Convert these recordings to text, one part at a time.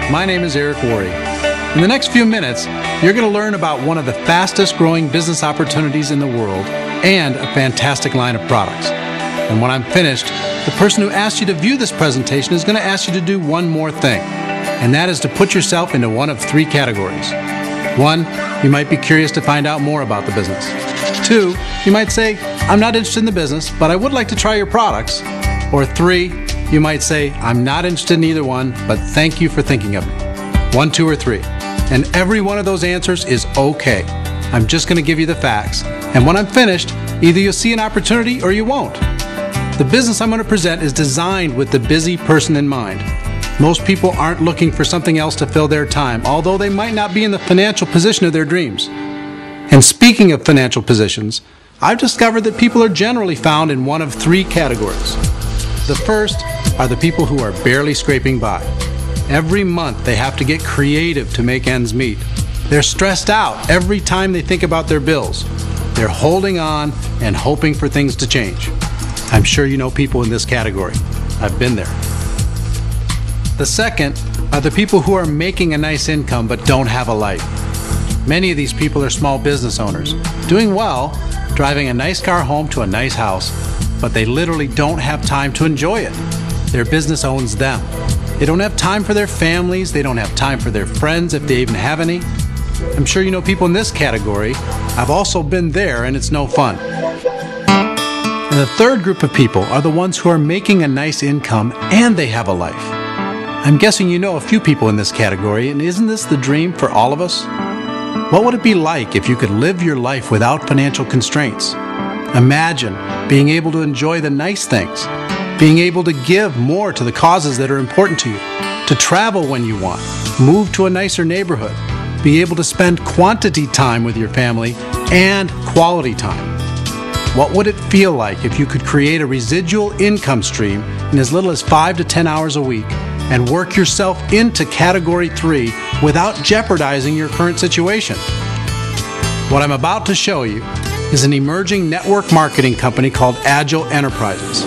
My name is Eric Worre. In the next few minutes, you're going to learn about one of the fastest growing business opportunities in the world and a fantastic line of products. And when I'm finished, the person who asked you to view this presentation is going to ask you to do one more thing, and that is to put yourself into one of three categories. 1, you might be curious to find out more about the business. 2, you might say, I'm not interested in the business, but I would like to try your products. Or 3, you might say, I'm not interested in either one, but thank you for thinking of me. 1, 2, or 3. And every one of those answers is okay. I'm just going to give you the facts. And when I'm finished, either you'll see an opportunity or you won't. The business I'm going to present is designed with the busy person in mind. Most people aren't looking for something else to fill their time, although they might not be in the financial position of their dreams. And speaking of financial positions, I've discovered that people are generally found in one of three categories. The first are the people who are barely scraping by. Every month they have to get creative to make ends meet. They're stressed out every time they think about their bills. They're holding on and hoping for things to change. I'm sure you know people in this category. I've been there. The second are the people who are making a nice income but don't have a life. Many of these people are small business owners, doing well, driving a nice car home to a nice house, but they literally don't have time to enjoy it. Their business owns them. They don't have time for their families. They don't have time for their friends if they even have any. I'm sure you know people in this category. I've also been there, and it's no fun. And the third group of people are the ones who are making a nice income and they have a life. I'm guessing you know a few people in this category, and isn't this the dream for all of us? What would it be like if you could live your life without financial constraints? Imagine being able to enjoy the nice things, being able to give more to the causes that are important to you, to travel when you want, move to a nicer neighborhood, be able to spend quantity time with your family and quality time. What would it feel like if you could create a residual income stream in as little as 5 to 10 hours a week and work yourself into Category 3 without jeopardizing your current situation? What I'm about to show you is an emerging network marketing company called Agel Enterprises.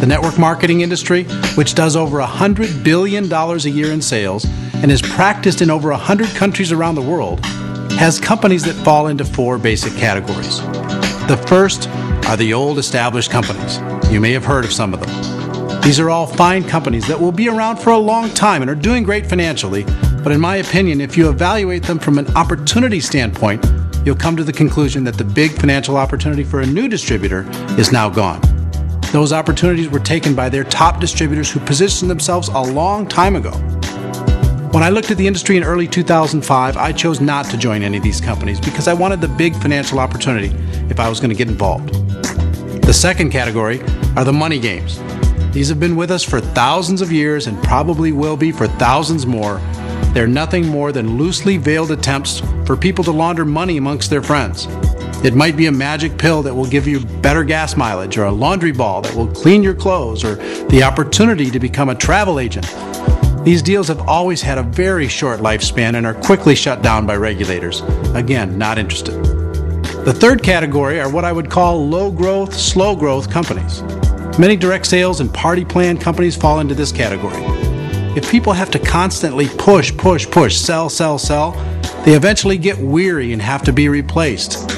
The network marketing industry, which does over $100 billion a year in sales and is practiced in over 100 countries around the world, has companies that fall into 4 basic categories. The first are the old established companies. You may have heard of some of them. These are all fine companies that will be around for a long time and are doing great financially, but in my opinion, if you evaluate them from an opportunity standpoint, you'll come to the conclusion that the big financial opportunity for a new distributor is now gone. Those opportunities were taken by their top distributors who positioned themselves a long time ago. When I looked at the industry in early 2005, I chose not to join any of these companies because I wanted the big financial opportunity if I was going to get involved. The second category are the money games. These have been with us for thousands of years and probably will be for thousands more. They're nothing more than loosely veiled attempts for people to launder money amongst their friends. It might be a magic pill that will give you better gas mileage, or a laundry ball that will clean your clothes, or the opportunity to become a travel agent. These deals have always had a very short lifespan and are quickly shut down by regulators. Again, not interested. The third category are what I would call low-growth, slow-growth companies. Many direct sales and party plan companies fall into this category. If people have to constantly push, sell, they eventually get weary and have to be replaced.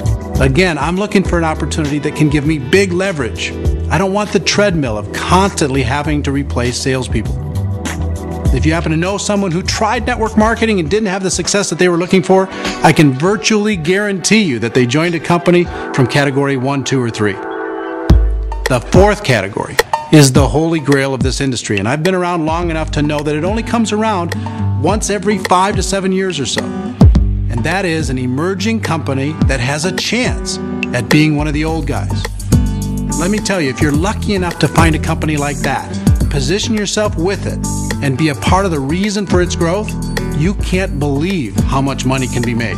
Again, I'm looking for an opportunity that can give me big leverage. I don't want the treadmill of constantly having to replace salespeople. If you happen to know someone who tried network marketing and didn't have the success that they were looking for, I can virtually guarantee you that they joined a company from Category 1, 2, or 3. The fourth category is the holy grail of this industry, and I've been around long enough to know that it only comes around once every 5 to 7 years or so. And that is an emerging company that has a chance at being one of the old guys. Let me tell you, if you're lucky enough to find a company like that, position yourself with it, and be a part of the reason for its growth, you can't believe how much money can be made.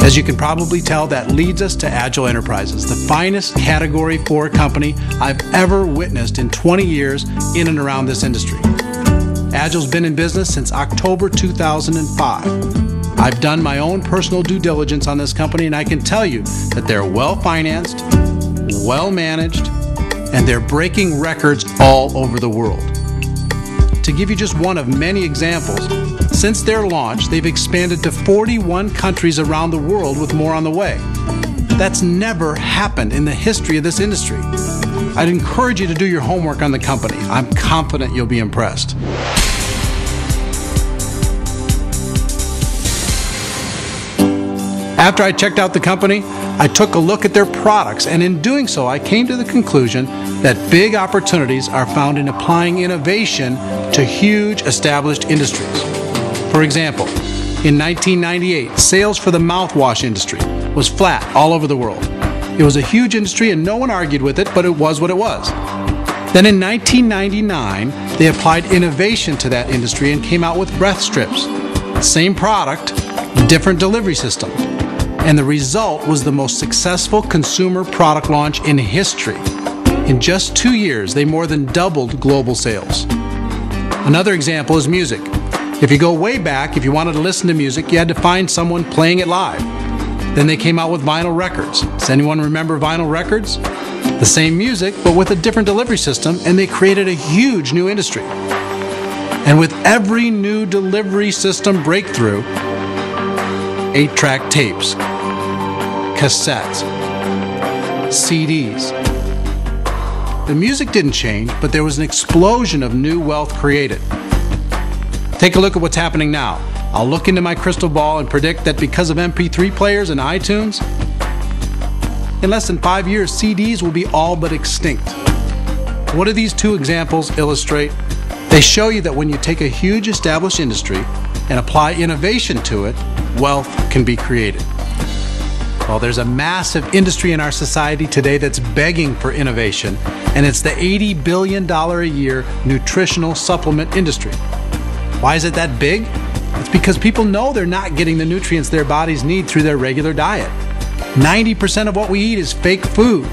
As you can probably tell, that leads us to Agel Enterprises, the finest Category 4 company I've ever witnessed in 20 years in and around this industry. Agel's been in business since October 2005. I've done my own personal due diligence on this company, and I can tell you that they're well-financed, well-managed, and they're breaking records all over the world. To give you just one of many examples, since their launch, they've expanded to 41 countries around the world with more on the way. That's never happened in the history of this industry. I'd encourage you to do your homework on the company. I'm confident you'll be impressed. After I checked out the company, I took a look at their products, and in doing so, I came to the conclusion that big opportunities are found in applying innovation to huge established industries. For example, in 1998, sales for the mouthwash industry was flat all over the world. It was a huge industry and no one argued with it, but it was what it was. Then in 1999, they applied innovation to that industry and came out with breath strips. Same product, different delivery system. And the result was the most successful consumer product launch in history. In just 2 years, they more than doubled global sales. Another example is music. If you go way back, if you wanted to listen to music, you had to find someone playing it live. Then they came out with vinyl records. Does anyone remember vinyl records? The same music, but with a different delivery system, and they created a huge new industry. And with every new delivery system breakthrough, 8-track tapes, cassettes, CDs. The music didn't change, but there was an explosion of new wealth created. Take a look at what's happening now. I'll look into my crystal ball and predict that because of MP3 players and iTunes, in less than 5 years, CDs will be all but extinct. What do these two examples illustrate? They show you that when you take a huge established industry and apply innovation to it, wealth can be created. Well, there's a massive industry in our society today that's begging for innovation, and it's the $80 billion a year nutritional supplement industry. Why is it that big? It's because people know they're not getting the nutrients their bodies need through their regular diet. 90% of what we eat is fake food.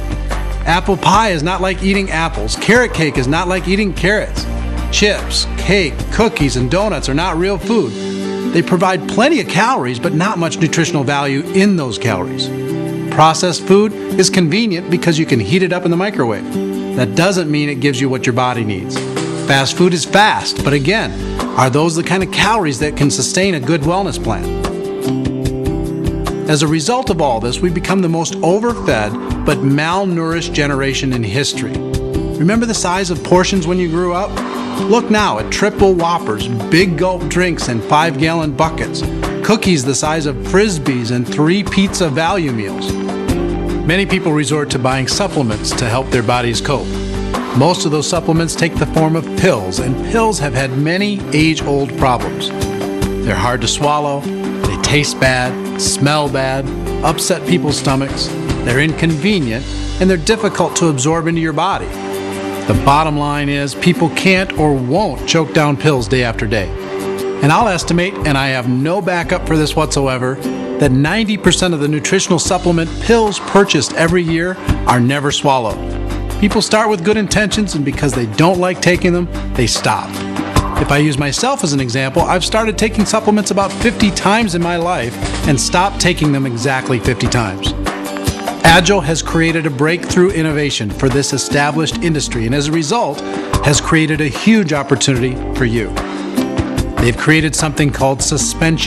Apple pie is not like eating apples. Carrot cake is not like eating carrots. Chips, cake, cookies, and donuts are not real food. They provide plenty of calories, but not much nutritional value in those calories. Processed food is convenient because you can heat it up in the microwave. That doesn't mean it gives you what your body needs. Fast food is fast, but again, are those the kind of calories that can sustain a good wellness plan? As a result of all this, we've become the most overfed but malnourished generation in history. Remember the size of portions when you grew up? Look now at triple Whoppers, big gulp drinks, and 5-gallon buckets. Cookies the size of Frisbees and 3 pizza value meals. Many people resort to buying supplements to help their bodies cope. Most of those supplements take the form of pills, and pills have had many age-old problems. They're hard to swallow, they taste bad, smell bad, upset people's stomachs, they're inconvenient, and they're difficult to absorb into your body. The bottom line is people can't or won't choke down pills day after day. And I'll estimate, and I have no backup for this whatsoever, that 90% of the nutritional supplement pills purchased every year are never swallowed. People start with good intentions, and because they don't like taking them, they stop. If I use myself as an example, I've started taking supplements about 50 times in my life and stopped taking them exactly 50 times. Agel has created a breakthrough innovation for this established industry, and as a result, has created a huge opportunity for you. They've created something called suspension.